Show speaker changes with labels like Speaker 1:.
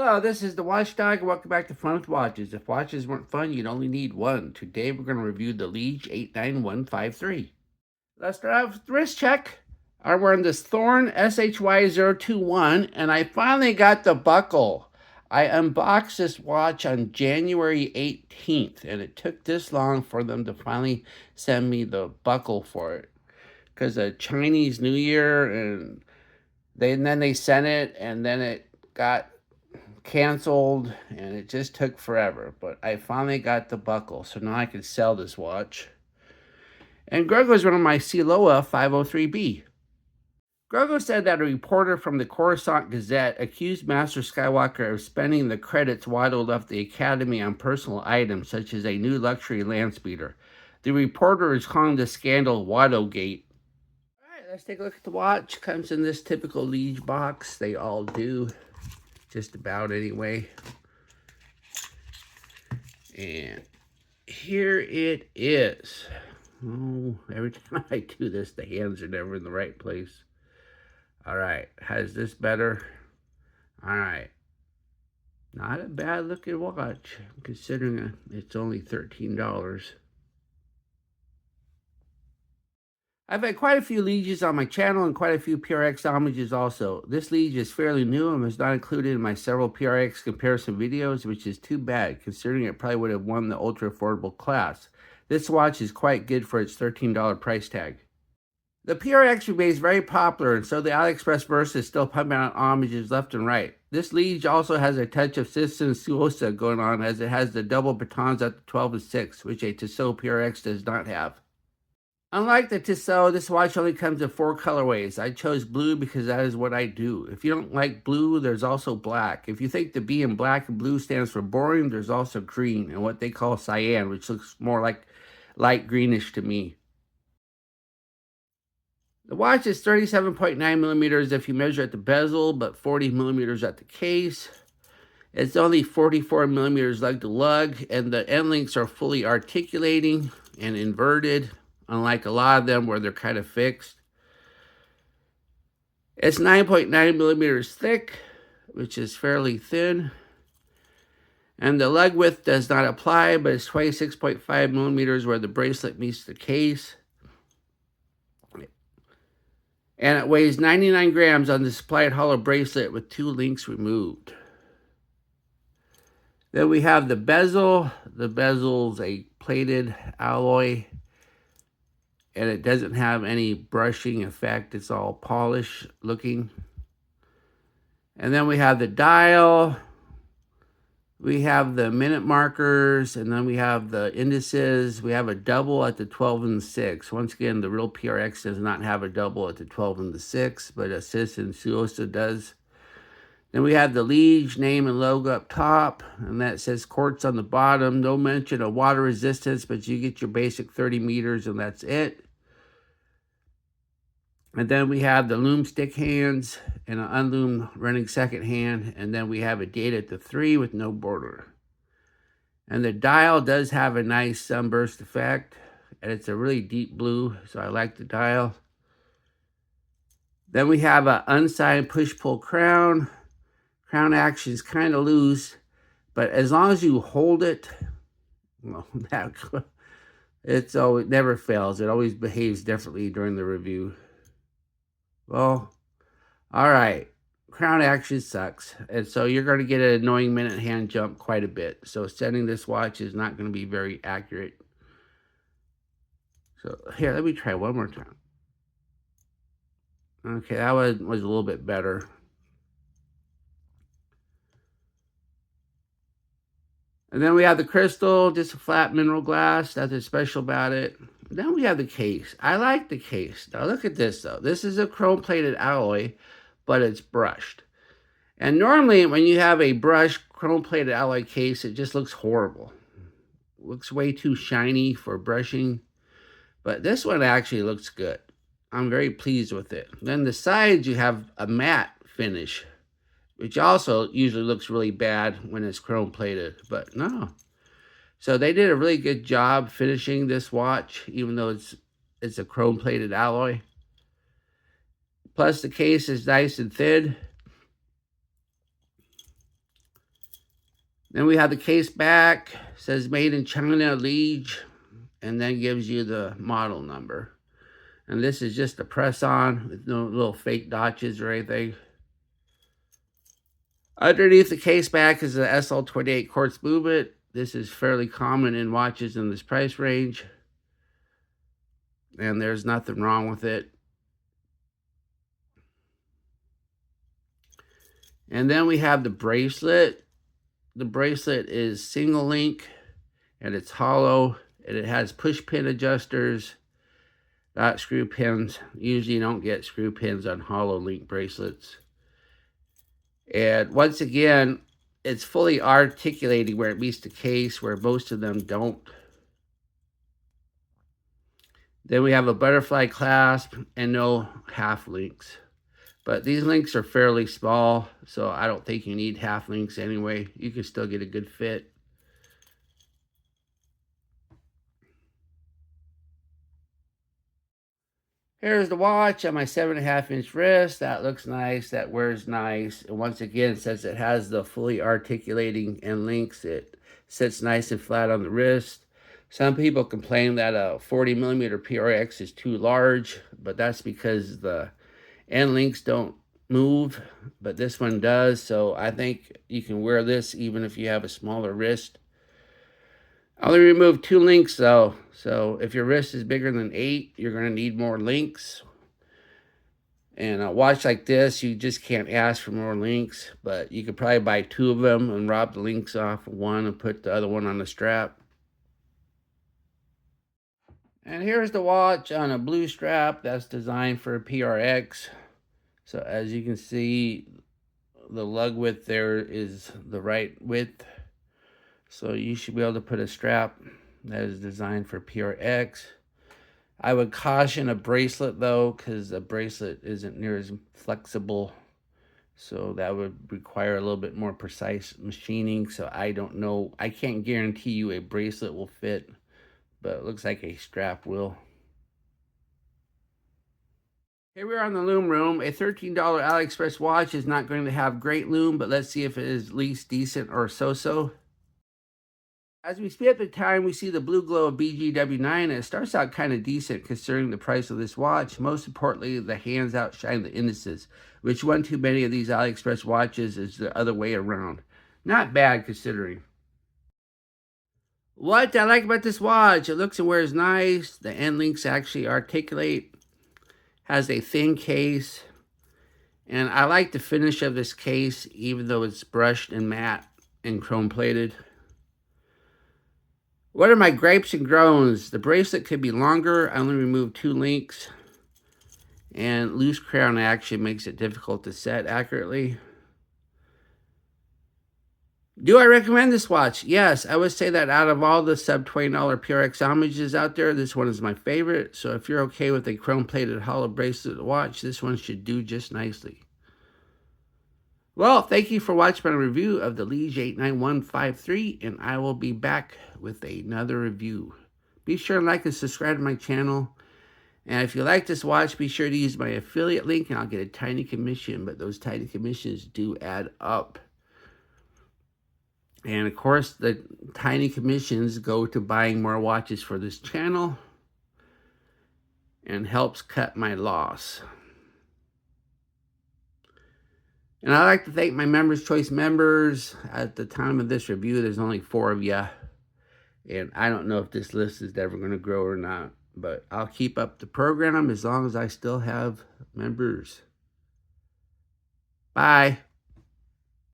Speaker 1: Hello, this is the Watchdog. Welcome back to Fun with Watches. If watches weren't fun, you'd only need one. Today we're going to review the Lige 89153. Let's start out with the wrist check. I'm wearing this Thorn SHY021, and I finally got the buckle. I unboxed this watch on January 18th, and it took this long for them to finally send me the buckle for it. Because of Chinese New Year, and then they sent it, and then it got canceled, and it just took forever. But I finally got the buckle, so now I can sell this watch. And Grego is running my Siloa 503B. Grego said that a reporter from the Coruscant Gazette accused Master Skywalker of spending the credits Watto left the Academy on personal items such as a new luxury land speeder. The reporter is calling the scandal Watto Gate. Alright, let's take a look at the watch. Comes in this typical Lige box. They all do. Just about anyway. And here it is. Oh, every time I do this, the hands are never in the right place. All right, has this better? All right. Not a bad looking watch, considering it's only $13. I've had quite a few Liges on my channel and quite a few PRX homages also. This Lige is fairly new and was not included in my several PRX comparison videos, which is too bad, considering it probably would have won the ultra affordable class. This watch is quite good for its $13 price tag. The PRX remains very popular, and so the AliExpress verse is still pumping out homages left and right. This Lige also has a touch of Citizen Suosa going on, as it has the double batons at the 12 and 6, which a Tissot PRX does not have. Unlike the Tissot, this watch only comes in 4 colorways. I chose blue because that is what I do. If you don't like blue, there's also black. If you think the B in black and blue stands for boring, there's also green and what they call cyan, which looks more like light greenish to me. The watch is 37.9 millimeters if you measure at the bezel, but 40 millimeters at the case. It's only 44 millimeters lug to lug, and the end links are fully articulating and inverted, unlike a lot of them where they're kind of fixed. It's 9.9 millimeters thick, which is fairly thin. And the lug width does not apply, but it's 26.5 millimeters where the bracelet meets the case. And it weighs 99 grams on the supplied hollow bracelet with 2 links removed. Then we have the bezel. The bezel's a plated alloy, and it doesn't have any brushing effect. It's all polished looking. And then we have the dial. We have the minute markers, and then we have the indices. We have a double at the 12 and the 6. Once again, the real PRX does not have a double at the 12 and the 6, but a Citizen Suosa does. Then we have the Lige name and logo up top, and that says Quartz on the bottom. No mention of water resistance, but you get your basic 30 meters, and that's it. And then we have the Lume stick hands and an unlumed running second hand. And then we have a date at the 3 with no border. And the dial does have a nice sunburst effect. And it's a really deep blue, so I like the dial. Then we have an unsigned push-pull crown. Crown action is kind of loose, but as long as you hold it, well, it never fails. It always behaves differently during the review. Well, all right. Crown action sucks. And so you're going to get an annoying minute hand jump quite a bit. So setting this watch is not going to be very accurate. So here, let me try one more time. Okay, that was a little bit better. And then we have the crystal, just a flat mineral glass. Nothing special about it. Then we have the case. I like the case. Now look at this though. This is a chrome-plated alloy, but it's brushed. And normally when you have a brushed chrome-plated alloy case, it just looks horrible. It looks way too shiny for brushing. But this one actually looks good. I'm very pleased with it. Then the sides, you have a matte finish, which also usually looks really bad when it's chrome-plated, but no. So they did a really good job finishing this watch, even though it's a chrome-plated alloy. Plus the case is nice and thin. Then we have the case back, says made in China, Lige, and then gives you the model number. And this is just a press-on with no little fake notches or anything. Underneath the case back is the SL28 quartz movement. This is fairly common in watches in this price range, and there's nothing wrong with it. And then we have the bracelet. The bracelet is single link, and it's hollow, and it has push pin adjusters, not screw pins. Usually you don't get screw pins on hollow link bracelets. And once again, it's fully articulating where it meets the case, where most of them don't. Then we have a butterfly clasp and no half links. But these links are fairly small, so I don't think you need half links anyway. You can still get a good fit. Here's the watch on my 7.5-inch wrist. That looks nice. That wears nice. And once again, since it has the fully articulating and links, it sits nice and flat on the wrist. Some people complain that a 40mm PRX is too large, but that's because the end links don't move, but this one does. So I think you can wear this even if you have a smaller wrist. I only removed 2 links though, so if your wrist is bigger than 8, you're going to need more links. And a watch like this, you just can't ask for more links, but you could probably buy 2 of them and rob the links off of one and put the other one on the strap. And here's the watch on a blue strap that's designed for a PRX. So as you can see, the lug width there is the right width. So you should be able to put a strap that is designed for PRX. I would caution a bracelet though, because a bracelet isn't near as flexible. So that would require a little bit more precise machining. So I don't know. I can't guarantee you a bracelet will fit, but it looks like a strap will. Here we are in the Lume room. A $13 AliExpress watch is not going to have great lume, but let's see if it is at least decent or so-so. As we speed up the time, we see the blue glow of BGW9, and it starts out kind of decent considering the price of this watch. Most importantly, the hands outshine the indices, which one too many of these AliExpress watches is the other way around. Not bad considering. What I like about this watch, it looks and wears nice. The end links actually articulate. Has a thin case. And I like the finish of this case, even though it's brushed and matte and chrome plated. What are my gripes and groans? The bracelet could be longer. I only removed 2 links. And loose crown action makes it difficult to set accurately. Do I recommend this watch? Yes, I would say that out of all the sub-$20 PRX homages out there, this one is my favorite. So if you're okay with a chrome-plated hollow bracelet watch, this one should do just nicely. Well, thank you for watching my review of the Lige 89153, and I will be back with another review. Be sure to like and subscribe to my channel. And if you like this watch, be sure to use my affiliate link, and I'll get a tiny commission, but those tiny commissions do add up. And of course, the tiny commissions go to buying more watches for this channel and helps cut my loss. And I'd like to thank my Members Choice members. At the time of this review, there's only 4 of you. And I don't know if this list is ever going to grow or not. But I'll keep up the program as long as I still have members. Bye.